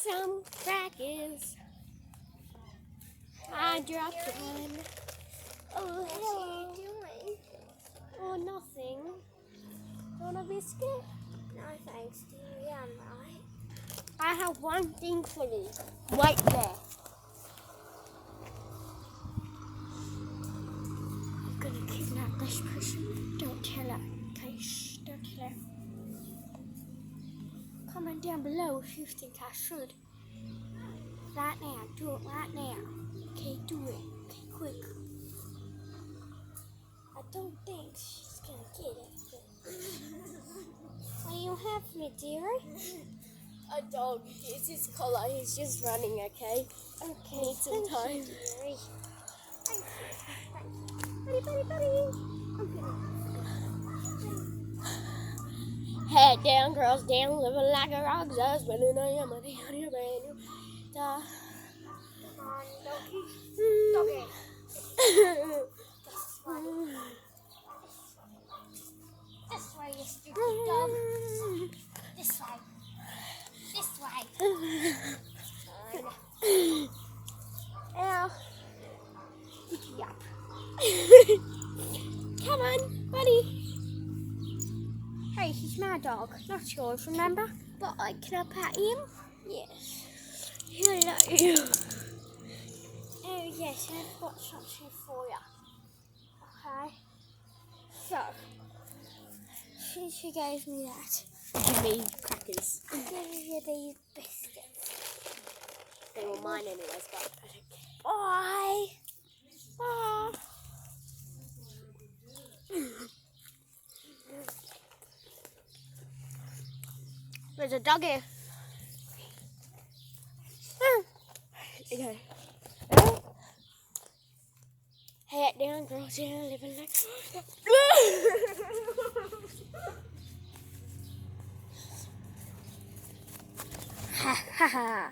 some crackers. I dropped one. Oh, hello. What are you doing? Oh, nothing. Want a biscuit? No thanks, dearie, I'm right. I have one thing for you. Right there. I'm gonna kidnap this person. Don't tell her. Okay, shh, don't tell her. Comment down below if you think I should. Right now, do it right now. Okay, do it. Okay, quick. I don't think she's gonna get it. But what do you have for me, dearie? A dog. It's his collar. He's just running, okay? Okay, Need some thank time. you, dearie. Thank you. Buddy. Head down, girls down, living like a rock husband, and I am money on your brand new. Come on, doggy. Doggy. This way, you stupid dog. This way. This way. Ow. Yup. Come on, buddy. Hey, he's my dog, not yours, remember? But can I pet him? Yes. Hello. Oh, yes, I've got something for you. Okay. So, she gave me that. Give me crackers. I gave you these biscuits. They were mine anyways, but I don't care. Bye. Bye. There's a doggy. Okay. Head down, girls down, living like. Ha ha ha.